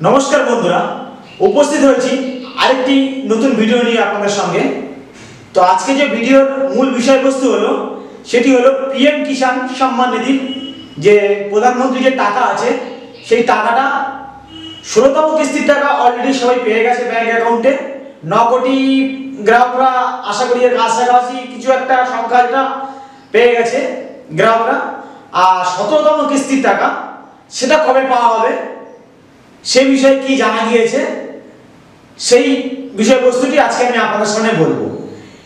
নমস্কার বন্ধুরা, উপস্থিত হয়েছি আরেকটি নতুন ভিডিও নিয়ে আপনাদের সঙ্গে। তো আজকে যে ভিডিওর মূল বিষয়বস্তু হলো সেটি হলো পিএম কিষাণ সম্মান নিধির যে প্রধানমন্ত্রী যে টাকা আছে সেই টাকাটা 16তম কিস্তির টাকা অলরেডি সবাই পেয়ে গেছে ব্যাংক অ্যাকাউন্টে। 9 কোটি গ্রাহকরা আশা করি এর কাছাকাছি কিছু একটা সংখ্যাটা পেয়ে গেছে গ্রাহকরা। আর 17তম কিস্তির টাকা সেটা কবে পাওয়া হবে সে বিষয়ে কি জানা গিয়েছে সেই বিষয়বস্তুটি আজকে আমি আপনাদের সামনে বলবো,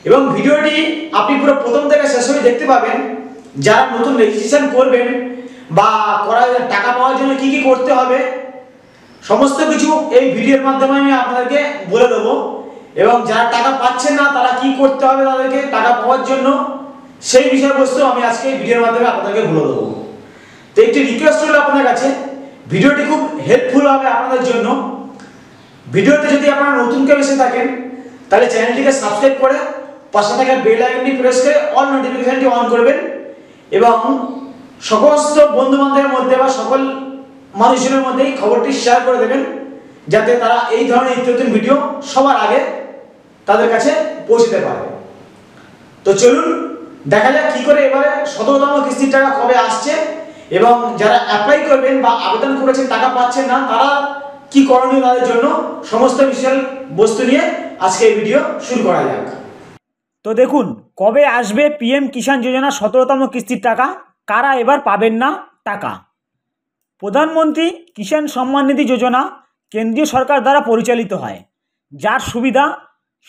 এবং ভিডিওটি আপনি পুরো প্রথম থেকে শেষ অবধি দেখতে পাবেন। যারা নতুন রেজিস্ট্রেশন করবেন বা টাকা পাওয়ার জন্য কি কি করতে হবে সমস্ত কিছু এই ভিডিওর মাধ্যমে আমি আপনাদেরকে বলে দেবো, এবং যারা টাকা পাচ্ছেন না তারা কি করতে হবে তাদেরকে টাকা পাওয়ার জন্য সেই বিষয়বস্তু আমি আজকে এই ভিডিওর মাধ্যমে আপনাদেরকে বলে দেবো। তো একটি রিকোয়েস্ট হলো আপনার কাছে, ভিডিওটি খুব হেল্পফুল হবে আপনাদের জন্য। ভিডিওতে যদি আপনারা নতুন কেউ এসে থাকেন তাহলে চ্যানেলটিকে সাবস্ক্রাইব করে পাশে থাকা বেল আইকনটি প্রেস করে অল নোটিফিকেশনটি অন করবেন, এবং সমস্ত বন্ধু বান্ধবের মধ্যে বা সকল মানুষজনের মধ্যেই খবরটি শেয়ার করে দেবেন যাতে তারা এই ধরনের নিত্য নতুন ভিডিও সবার আগে তাদের কাছে পৌঁছতে পারে। তো চলুন দেখা যাক কি করে এবারে 17তম কিস্তির টাকা কবে আসছে, এবং যারা অ্যাপ্লাই করবেন বা আবেদন করেছেন টাকা পাচ্ছেন না তারা কি করণীয় তাদের জন্য সমস্ত বিষয় বস্তু নিয়ে আজকে এই ভিডিও শুরু করা যাক। তো দেখুন, কবে আসবে পিএম কিষাণ যোজনা 17তম কিস্তির টাকা, কারা এবার পাবেন না টাকা। প্রধানমন্ত্রী কিষাণ সম্মান নিধি যোজনা কেন্দ্রীয় সরকার দ্বারা পরিচালিত হয়, যার সুবিধা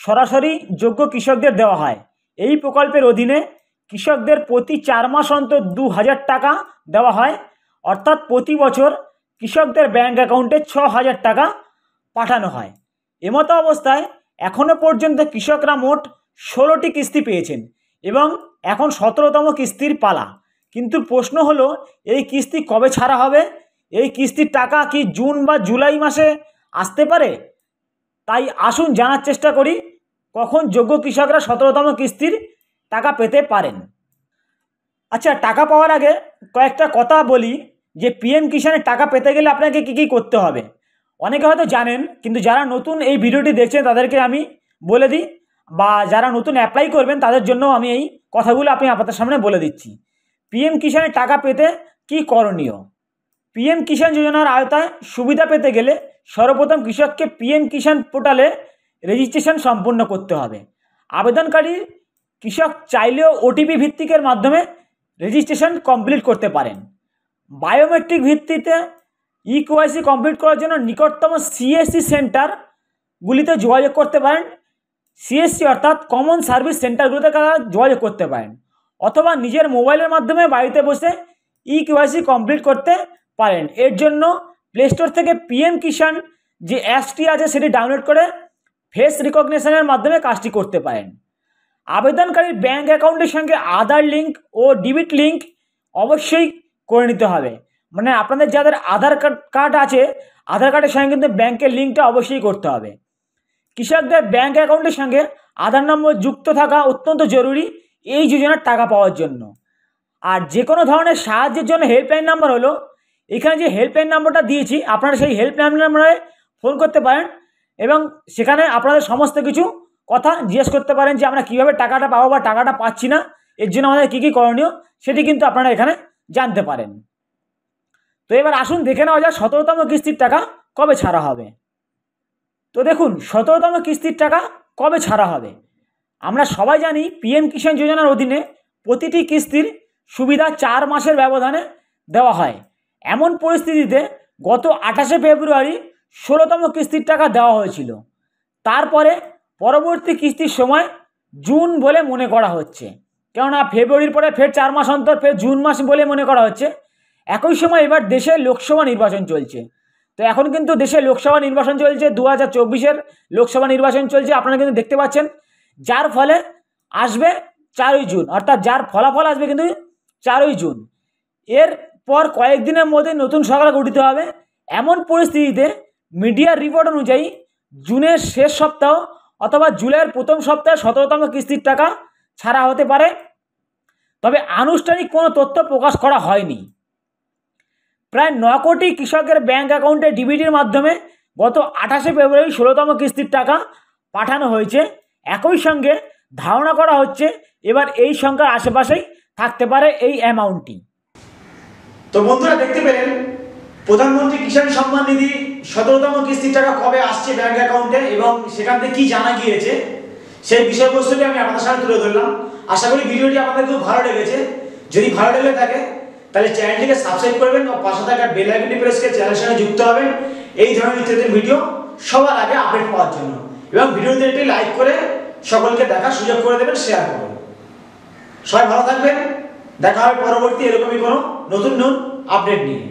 সরাসরি যোগ্য কৃষকদের দেওয়া হয়। এই প্রকল্পের অধীনে কৃষকদের প্রতি 4 মাস অন্তর 2000 টাকা দেওয়া হয়, অর্থাৎ প্রতি বছর কৃষকদের ব্যাংক অ্যাকাউন্টে 6000 টাকা পাঠানো হয়। এমতো অবস্থায় এখনও পর্যন্ত কৃষকরা মোট 16টি কিস্তি পেয়েছেন এবং এখন 17তম কিস্তির পালা। কিন্তু প্রশ্ন হলো, এই কিস্তি কবে ছাড়া হবে? এই কিস্তির টাকা কি জুন বা জুলাই মাসে আসতে পারে? তাই আসুন জানার চেষ্টা করি কখন যোগ্য কৃষকরা 17তম কিস্তির টাকা পেতে পারেন। আচ্ছা, টাকা পাওয়ার আগে কয়েকটা কথা বলি যে পিএম কিষাণের টাকা পেতে গেলে আপনাকে কী কী করতে হবে। অনেকে হয়তো জানেন, কিন্তু যারা নতুন এই ভিডিওটি দেখছেন তাদেরকে আমি বলে দিই, বা যারা নতুন অ্যাপ্লাই করবেন তাদের জন্য আমি এই কথাগুলো আপনাদের সামনে বলে দিচ্ছি। পিএম কিষাণের টাকা পেতে কি করণীয়। পিএম কিষাণ যোজনার আওতায় সুবিধা পেতে গেলে সর্বপ্রথম কৃষককে পিএম কিষাণ পোর্টালে রেজিস্ট্রেশন সম্পূর্ণ করতে হবে। আবেদনকারী কৃষক চাইলেও ওটিপি ভিত্তিকের মাধ্যমে রেজিস্ট্রেশন কমপ্লিট করতে পারেন। বায়োমেট্রিক ভিত্তিতে ইকেওয়াইসি কমপ্লিট করার জন্য নিকটতম সিএসসি সেন্টারগুলিতে যোগাযোগ করতে পারেন। সিএসসি অর্থাৎ কমন সার্ভিস সেন্টারগুলিতে যোগাযোগ করতে পারেন, অথবা নিজের মোবাইলের মাধ্যমে বাড়িতে বসে ইকেওয়াইসি কমপ্লিট করতে পারেন। এর জন্য প্লে স্টোর থেকে পিএম কিষাণ যে অ্যাপসটি আছে সেটি ডাউনলোড করে ফেস রিকগনিশনের মাধ্যমে কাজটি করতে পারেন। আবেদনকারীর ব্যাঙ্ক অ্যাকাউন্টের সঙ্গে আধার লিঙ্ক ও ডিবিট লিঙ্ক অবশ্যই করে নিতে হবে। মানে আপনাদের যাদের আধার কার্ড আছে, আধার কার্ডের সঙ্গে কিন্তু ব্যাংকের লিঙ্কটা অবশ্যই করতে হবে। কৃষকদের ব্যাঙ্ক অ্যাকাউন্টের সঙ্গে আধার নম্বর যুক্ত থাকা অত্যন্ত জরুরি এই যোজনার টাকা পাওয়ার জন্য। আর যে কোনো ধরনের সাহায্যের জন্য হেল্পলাইন নাম্বার হলো, এখানে যে হেল্পলাইন নাম্বারটা দিয়েছি আপনারা সেই হেল্পলাইন নাম্বারে ফোন করতে পারেন, এবং সেখানে আপনাদের সমস্ত কিছু কথা জিজ্ঞেস করতে পারেন যে আমরা কীভাবে টাকাটা পাবো বা টাকাটা পাচ্ছি না, এর জন্য আমাদের কী কী করণীয় সেটি কিন্তু আপনারা এখানে জানতে পারেন। তো এবার আসুন দেখে নেওয়া যায় 17তম কিস্তির টাকা কবে ছাড়া হবে। তো দেখুন, 17তম কিস্তির টাকা কবে ছাড়া হবে। আমরা সবাই জানি পিএম কিষাণ যোজনার অধীনে প্রতিটি কিস্তির সুবিধা 4 মাসের ব্যবধানে দেওয়া হয়। এমন পরিস্থিতিতে গত 28শে ফেব্রুয়ারি 16তম কিস্তির টাকা দেওয়া হয়েছিল। তারপরে পরবর্তী কিস্তির সময় জুন বলে মনে করা হচ্ছে, কেননা ফেব্রুয়ারির পরে ফের 4 মাস অন্তর ফের জুন মাস বলে মনে করা হচ্ছে। একই সময় এবার দেশে লোকসভা নির্বাচন চলছে। তো এখন কিন্তু দেশে লোকসভা নির্বাচন চলছে, 2024-এর লোকসভা নির্বাচন চলছে আপনারা কিন্তু দেখতে পাচ্ছেন, যার ফলে আসবে 4ই জুন, অর্থাৎ যার ফলাফল আসবে কিন্তু 4ই জুন। এরপর কয়েকদিনের মধ্যে নতুন সরকার গঠিত হবে। এমন পরিস্থিতিতে মিডিয়ার রিপোর্ট অনুযায়ী জুনের শেষ সপ্তাহ অথবা জুলাইয়ের প্রথম সপ্তাহে 17তম কিস্তির টাকা ছাড়া হতে পারে, তবে আনুষ্ঠানিক কোনো তথ্য প্রকাশ করা হয়নি। প্রায় 9 কোটি কৃষকের ব্যাংক অ্যাকাউন্টে ডিবিটির মাধ্যমে গত 28শে ফেব্রুয়ারি 16তম কিস্তির টাকা পাঠানো হয়েছে। একই সঙ্গে ধারণা করা হচ্ছে এবার এই সংখ্যার আশেপাশেই থাকতে পারে এই অ্যামাউন্টটি। তো বন্ধুরা দেখতে পেলেন প্রধানমন্ত্রী কিষাণ সম্মান নিধি 17তম কিস্তির টাকা কবে আসছে ব্যাংক অ্যাকাউন্টে এবং সেখান থেকে কি জানা গিয়েছে সেই বিষয়বস্তুটি আমি আপনাদের সামনে তুলে ধরলাম। আশা করি ভিডিওটি আপনাদের খুব ভালো লেগেছে। যদি ভালো লেগে থাকে তাহলে চ্যানেলটিকে সাবস্ক্রাইব করবেন ও পাশে থাকা বেল আইকনটি প্রেস করে চ্যানেলের সঙ্গে যুক্ত হবেন এই ধরনের নিত্য ভিডিও সবার আগে আপডেট পাওয়ার জন্য, এবং ভিডিওতে একটি লাইক করে সকলকে দেখার সুযোগ করে দেবেন, শেয়ার করবেন। সবাই ভালো থাকবেন, দেখা হবে পরবর্তী এরকমই কোনো নতুন আপডেট নিয়ে।